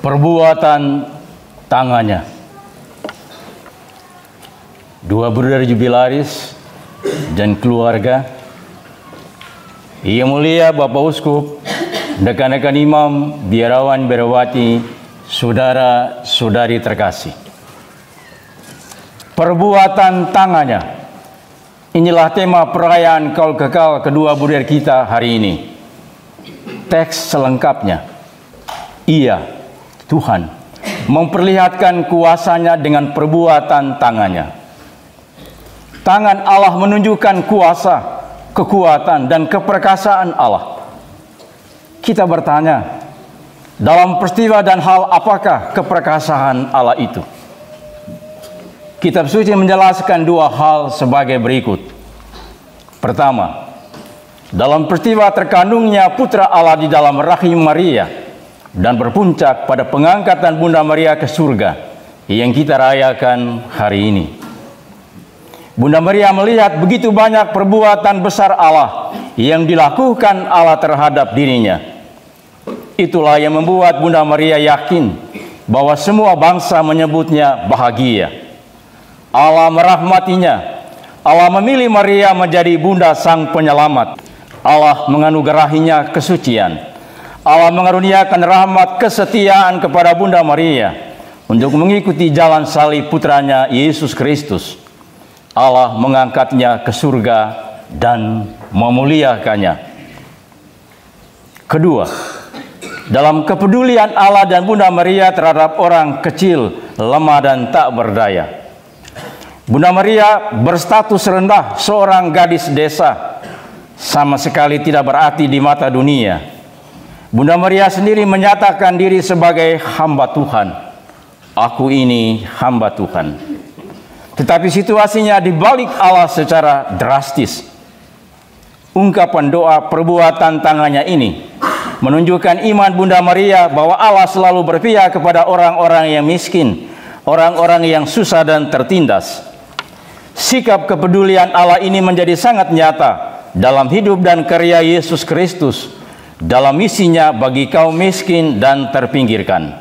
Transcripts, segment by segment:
perbuatan tangannya. Dua brother jubilaris dan keluarga, Yang Mulia Bapak Uskup, rekan-rekan imam, biarawan, biarawati, saudara-saudari terkasih. Perbuatan tangannya. Inilah tema perayaan Kaul Kekal kedua brother kita hari ini. Teks selengkapnya. Ia, Tuhan, memperlihatkan kuasanya dengan perbuatan tangannya. Tangan Allah menunjukkan kuasa, kekuatan, dan keperkasaan Allah. Kita bertanya, dalam peristiwa dan hal apakah keperkasaan Allah itu? Kitab suci menjelaskan dua hal sebagai berikut. Pertama, dalam peristiwa terkandungnya putra Allah di dalam rahim Maria dan berpuncak pada pengangkatan Bunda Maria ke surga yang kita rayakan hari ini. Bunda Maria melihat begitu banyak perbuatan besar Allah yang dilakukan Allah terhadap dirinya. Itulah yang membuat Bunda Maria yakin bahwa semua bangsa menyebutnya bahagia. Allah merahmatinya. Allah memilih Maria menjadi bunda sang penyelamat. Allah menganugerahinya kesucian. Allah mengaruniakan rahmat kesetiaan kepada Bunda Maria untuk mengikuti jalan salib putranya Yesus Kristus. Allah mengangkatnya ke surga dan memuliakannya. Kedua, dalam kepedulian Allah dan Bunda Maria terhadap orang kecil, lemah dan tak berdaya. Bunda Maria berstatus rendah seorang gadis desa, sama sekali tidak berarti di mata dunia. Bunda Maria sendiri menyatakan diri sebagai hamba Tuhan. Aku ini hamba Tuhan. Tetapi situasinya dibalik Allah secara drastis. Ungkapan doa perbuatan tangannya ini menunjukkan iman Bunda Maria bahwa Allah selalu berpihak kepada orang-orang yang miskin, orang-orang yang susah dan tertindas. Sikap kepedulian Allah ini menjadi sangat nyata dalam hidup dan karya Yesus Kristus, dalam misinya bagi kaum miskin dan terpinggirkan.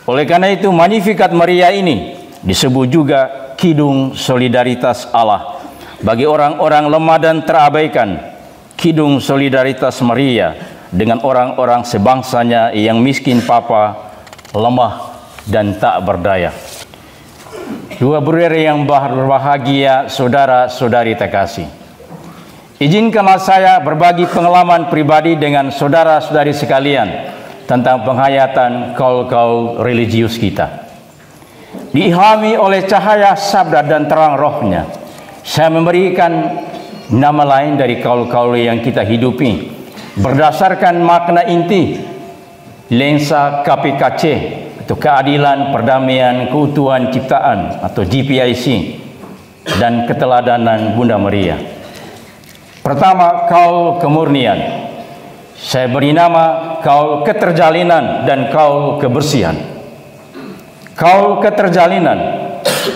Oleh karena itu, Magnificat Maria ini disebut juga kidung solidaritas Allah bagi orang-orang lemah dan terabaikan. Kidung solidaritas Maria dengan orang-orang sebangsanya yang miskin papa, lemah dan tak berdaya. Dua brother yang berbahagia, saudara-saudari terkasih, izinkanlah saya berbagi pengalaman pribadi dengan saudara-saudari sekalian tentang penghayatan kaul-kaul religius kita. Diilhami oleh cahaya sabda dan terang rohnya, saya memberikan nama lain dari kaul-kaul yang kita hidupi berdasarkan makna inti lensa KPKC atau keadilan, perdamaian, keutuhan ciptaan atau GPIC dan keteladanan Bunda Maria. Pertama, kaul kemurnian. Saya beri nama kaul keterjalinan dan kaul kebersihan. Kaul keterjalinan.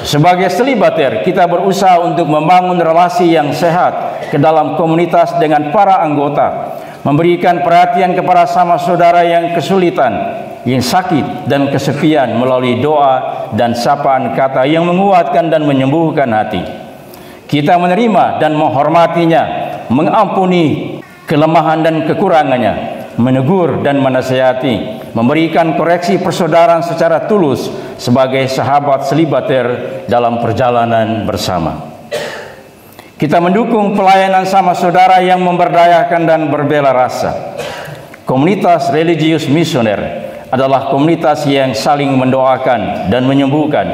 Sebagai selibater, kita berusaha untuk membangun relasi yang sehat ke dalam komunitas dengan para anggota, memberikan perhatian kepada sama saudara yang kesulitan, yang sakit dan kesepian melalui doa dan sapaan kata yang menguatkan dan menyembuhkan hati. Kita menerima dan menghormatinya, mengampuni kelemahan dan kekurangannya, menegur dan menasihati, memberikan koreksi persaudaraan secara tulus sebagai sahabat selibater dalam perjalanan bersama. Kita mendukung pelayanan sama saudara yang memberdayakan dan berbela rasa. Komunitas religius misioner adalah komunitas yang saling mendoakan dan menyembuhkan,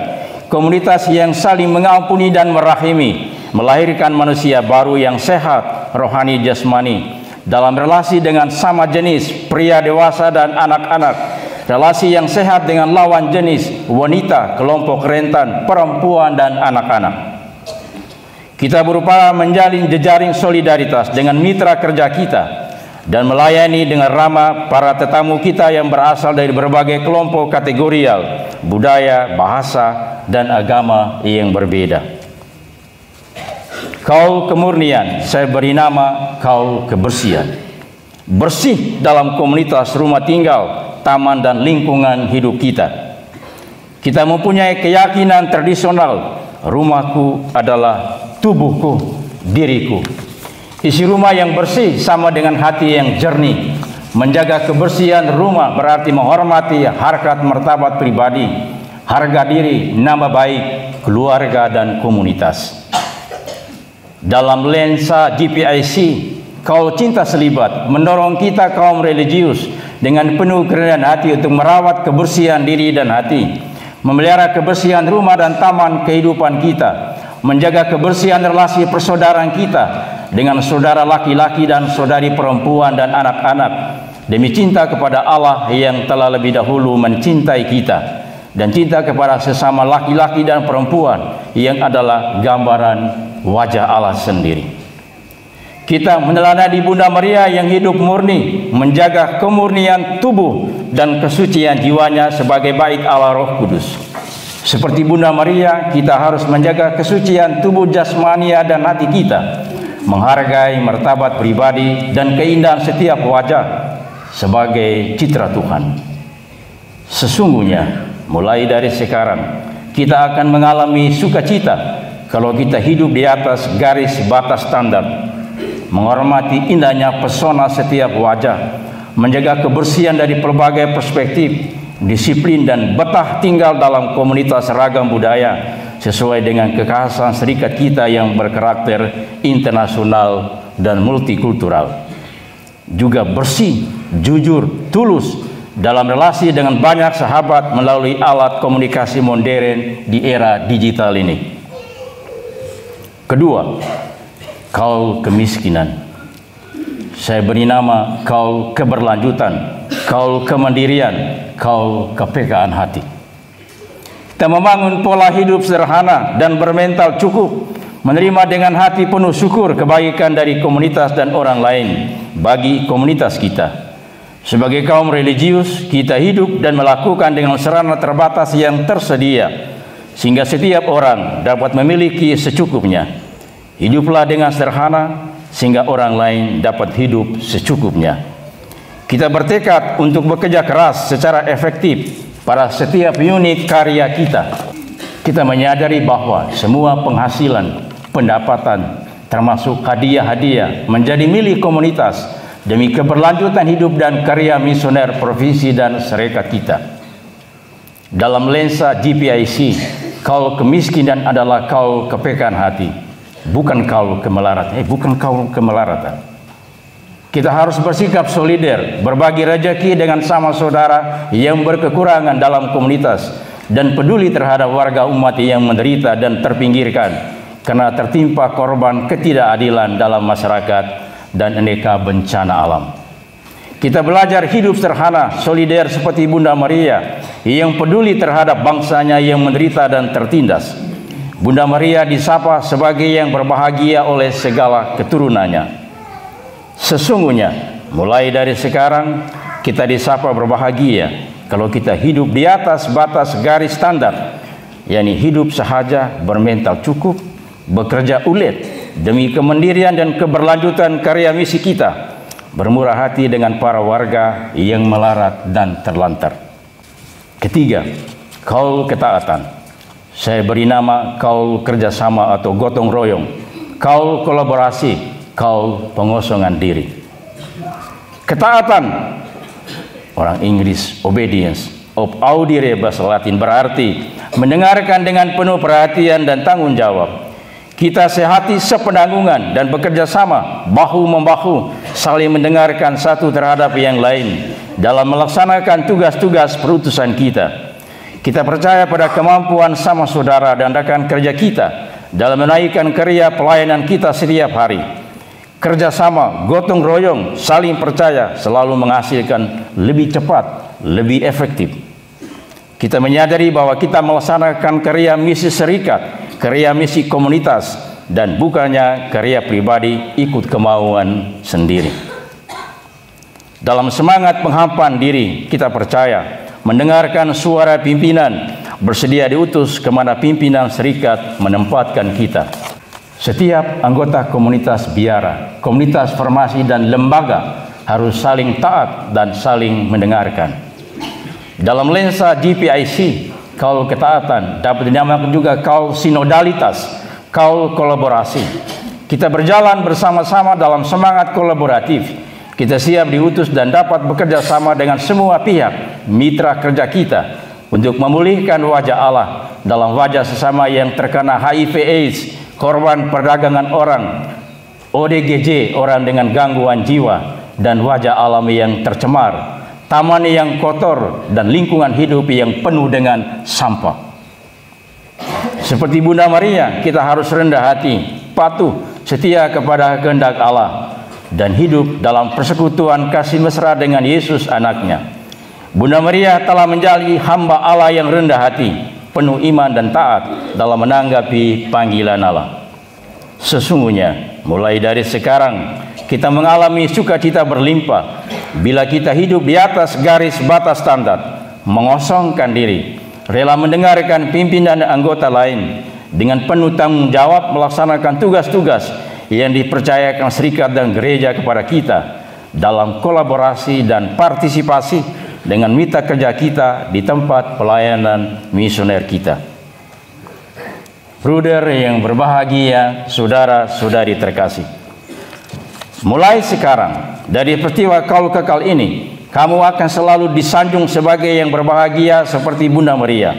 komunitas yang saling mengampuni dan merahimi, melahirkan manusia baru yang sehat, rohani jasmani, dalam relasi dengan sama jenis, pria dewasa dan anak-anak, relasi yang sehat dengan lawan jenis, wanita, kelompok rentan, perempuan dan anak-anak. Kita berupaya menjalin jejaring solidaritas dengan mitra kerja kita dan melayani dengan ramah para tetamu kita yang berasal dari berbagai kelompok kategorial, budaya, bahasa, dan agama yang berbeda. Kaul kemurnian, saya beri nama kaul kebersihan. Bersih dalam komunitas rumah tinggal, taman dan lingkungan hidup kita. Kita mempunyai keyakinan tradisional, rumahku adalah tubuhku, diriku. Isi rumah yang bersih sama dengan hati yang jernih. Menjaga kebersihan rumah berarti menghormati harkat martabat pribadi, harga diri, nama baik, keluarga dan komunitas. Dalam lensa GPIC, Kaul Cinta Selibat mendorong kita kaum religius dengan penuh kerendahan hati untuk merawat kebersihan diri dan hati, memelihara kebersihan rumah dan taman kehidupan kita, menjaga kebersihan relasi persaudaraan kita dengan saudara laki-laki dan saudari perempuan dan anak-anak, demi cinta kepada Allah yang telah lebih dahulu mencintai kita, dan cinta kepada sesama laki-laki dan perempuan yang adalah gambaran wajah Allah sendiri. Kita meneladani Bunda Maria yang hidup murni, menjaga kemurnian tubuh dan kesucian jiwanya sebagai baik Allah Roh Kudus. Seperti Bunda Maria, kita harus menjaga kesucian tubuh jasmania dan hati kita, menghargai martabat pribadi dan keindahan setiap wajah sebagai citra Tuhan. Sesungguhnya, mulai dari sekarang, kita akan mengalami sukacita kalau kita hidup di atas garis batas standar, menghormati indahnya pesona setiap wajah, menjaga kebersihan dari berbagai perspektif, disiplin dan betah tinggal dalam komunitas ragam budaya sesuai dengan kekhasan serikat kita yang berkarakter internasional dan multikultural. Juga bersih, jujur, tulus dalam relasi dengan banyak sahabat melalui alat komunikasi modern di era digital ini. Kedua, kaul kemiskinan. Saya beri nama kaul keberlanjutan, kaul kemandirian, kaul kepekaan hati. Kita membangun pola hidup sederhana dan bermental cukup, menerima dengan hati penuh syukur kebaikan dari komunitas dan orang lain bagi komunitas kita. Sebagai kaum religius, kita hidup dan melakukan dengan sarana terbatas yang tersedia, sehingga setiap orang dapat memiliki secukupnya. Hiduplah dengan sederhana, sehingga orang lain dapat hidup secukupnya. Kita bertekad untuk bekerja keras secara efektif pada setiap unit karya kita. Kita menyadari bahwa semua penghasilan, pendapatan, termasuk hadiah-hadiah menjadi milik komunitas demi keberlanjutan hidup dan karya misioner provinsi dan serikat kita. Dalam lensa GPIC, kaul kemiskinan adalah kaul kepekaan hati, bukan kaul kemelaratan. Kita harus bersikap solider, berbagi rezeki dengan sama saudara yang berkekurangan dalam komunitas, dan peduli terhadap warga umat yang menderita dan terpinggirkan karena tertimpa korban ketidakadilan dalam masyarakat dan aneka bencana alam. Kita belajar hidup sederhana, solider seperti Bunda Maria yang peduli terhadap bangsanya yang menderita dan tertindas. Bunda Maria disapa sebagai yang berbahagia oleh segala keturunannya. Sesungguhnya, mulai dari sekarang kita disapa berbahagia kalau kita hidup di atas batas garis standar, yakni hidup sahaja, bermental cukup, bekerja ulet demi kemandirian dan keberlanjutan karya misi kita, bermurah hati dengan para warga yang melarat dan terlantar. Ketiga, kaul ketaatan. Saya beri nama kaul kerjasama atau gotong royong, kaul kolaborasi, kaul pengosongan diri. Ketaatan, orang Inggris obedience, of audire bahasa Latin, berarti mendengarkan dengan penuh perhatian dan tanggung jawab. Kita sehati sepenanggungan dan bekerja sama, bahu-membahu, saling mendengarkan satu terhadap yang lain dalam melaksanakan tugas-tugas perutusan kita. Kita percaya pada kemampuan sama saudara dan rekan kerja kita dalam menaikkan karya pelayanan kita setiap hari. Kerjasama, gotong royong, saling percaya selalu menghasilkan lebih cepat, lebih efektif. Kita menyadari bahwa kita melaksanakan karya misi serikat, karya misi komunitas, dan bukannya karya pribadi ikut kemauan sendiri. Dalam semangat penghampan diri, kita percaya mendengarkan suara pimpinan, bersedia diutus kemana pimpinan serikat menempatkan kita. Setiap anggota komunitas biara, komunitas formasi dan lembaga harus saling taat dan saling mendengarkan. Dalam lensa GPIC, kaul ketaatan dapat dinamakan juga kaul sinodalitas, kaul kolaborasi. Kita berjalan bersama-sama dalam semangat kolaboratif. Kita siap diutus dan dapat bekerja sama dengan semua pihak mitra kerja kita untuk memulihkan wajah Allah dalam wajah sesama yang terkena HIV/AIDS, korban perdagangan orang, ODGJ, orang dengan gangguan jiwa, dan wajah alam yang tercemar, taman yang kotor, dan lingkungan hidup yang penuh dengan sampah. Seperti Bunda Maria, kita harus rendah hati, patuh, setia kepada kehendak Allah, dan hidup dalam persekutuan kasih mesra dengan Yesus anaknya. Bunda Maria telah menjadi hamba Allah yang rendah hati, penuh iman dan taat dalam menanggapi panggilan Allah. Sesungguhnya, mulai dari sekarang, kita mengalami sukacita berlimpah bila kita hidup di atas garis batas standar, mengosongkan diri, rela mendengarkan pimpinan dan anggota lain, dengan penuh tanggung jawab melaksanakan tugas-tugas yang dipercayakan serikat dan gereja kepada kita dalam kolaborasi dan partisipasi dengan mitra kerja kita di tempat pelayanan misioner kita. Bruder yang berbahagia, saudara-saudari terkasih, mulai sekarang, dari peristiwa kaul kekal ini, kamu akan selalu disanjung sebagai yang berbahagia seperti Bunda Maria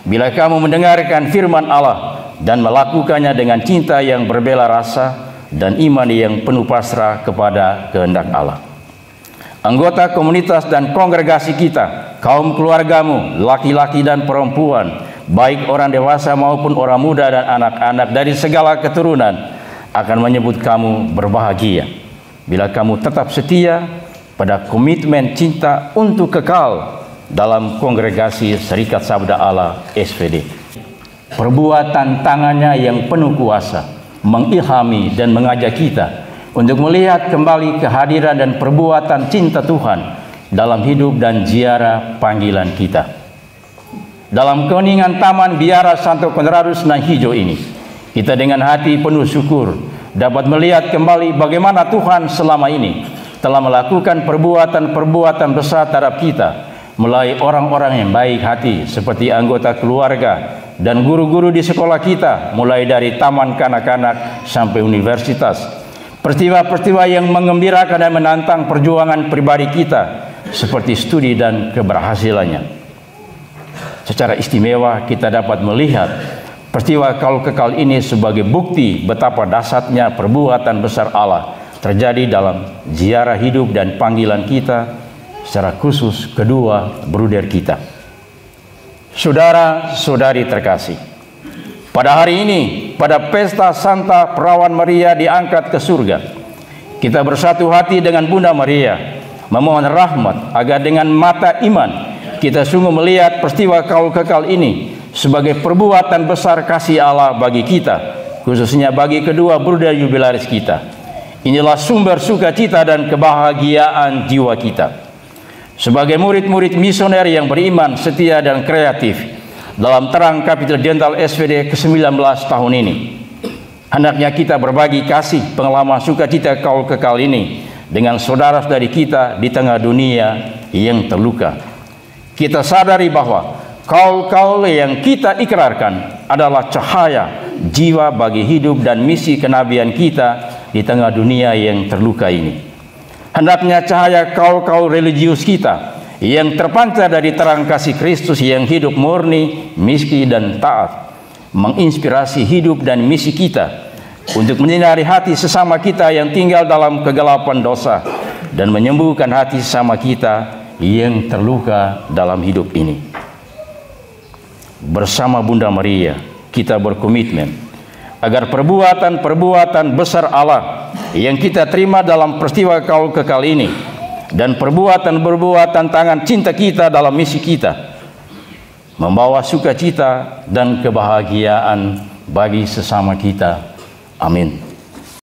bila kamu mendengarkan firman Allah dan melakukannya dengan cinta yang berbela rasa dan iman yang penuh pasrah kepada kehendak Allah. Anggota komunitas dan kongregasi kita, kaum keluargamu, laki-laki dan perempuan, baik orang dewasa maupun orang muda dan anak-anak dari segala keturunan, akan menyebut kamu berbahagia bila kamu tetap setia pada komitmen cinta untuk kekal dalam kongregasi Serikat Sabda Allah SPD. Perbuatan tangannya yang penuh kuasa mengilhami dan mengajak kita untuk melihat kembali kehadiran dan perbuatan cinta Tuhan dalam hidup dan ziarah panggilan kita. Dalam keheningan Taman Biara Santo Conradus nan hijau ini, kita dengan hati penuh syukur dapat melihat kembali bagaimana Tuhan selama ini telah melakukan perbuatan-perbuatan besar terhadap kita melalui orang-orang yang baik hati seperti anggota keluarga dan guru-guru di sekolah kita, mulai dari taman kanak-kanak sampai universitas. Peristiwa-peristiwa yang mengembirakan dan menantang perjuangan pribadi kita seperti studi dan keberhasilannya. Secara istimewa kita dapat melihat peristiwa kaul kekal ini sebagai bukti betapa dahsyatnya perbuatan besar Allah terjadi dalam ziarah hidup dan panggilan kita, secara khusus kedua bruder kita. Saudara-saudari terkasih, pada hari ini, pada pesta Santa Perawan Maria diangkat ke surga, kita bersatu hati dengan Bunda Maria, memohon rahmat agar dengan mata iman kita sungguh melihat peristiwa kaul kekal ini sebagai perbuatan besar kasih Allah bagi kita, khususnya bagi kedua bruder jubilaris kita. Inilah sumber sukacita dan kebahagiaan jiwa kita. Sebagai murid-murid misioner yang beriman, setia dan kreatif dalam terang Kapitular Jenderal SPD ke-19 tahun ini, hendaknya kita berbagi kasih pengalaman sukacita kaul kekal ini dengan saudara-saudari kita di tengah dunia yang terluka. Kita sadari bahwa kaul-kaul yang kita ikrarkan adalah cahaya jiwa bagi hidup dan misi kenabian kita di tengah dunia yang terluka ini. Hendaknya cahaya kaul-kaul religius kita yang terpancar dari terang kasih Kristus yang hidup murni, miskin dan taat, menginspirasi hidup dan misi kita untuk menyinari hati sesama kita yang tinggal dalam kegelapan dosa dan menyembuhkan hati sesama kita yang terluka dalam hidup ini. Bersama Bunda Maria, kita berkomitmen agar perbuatan-perbuatan besar Allah yang kita terima dalam peristiwa kaul kekal ini dan perbuatan-perbuatan tangan cinta kita dalam misi kita membawa sukacita dan kebahagiaan bagi sesama kita. Amin.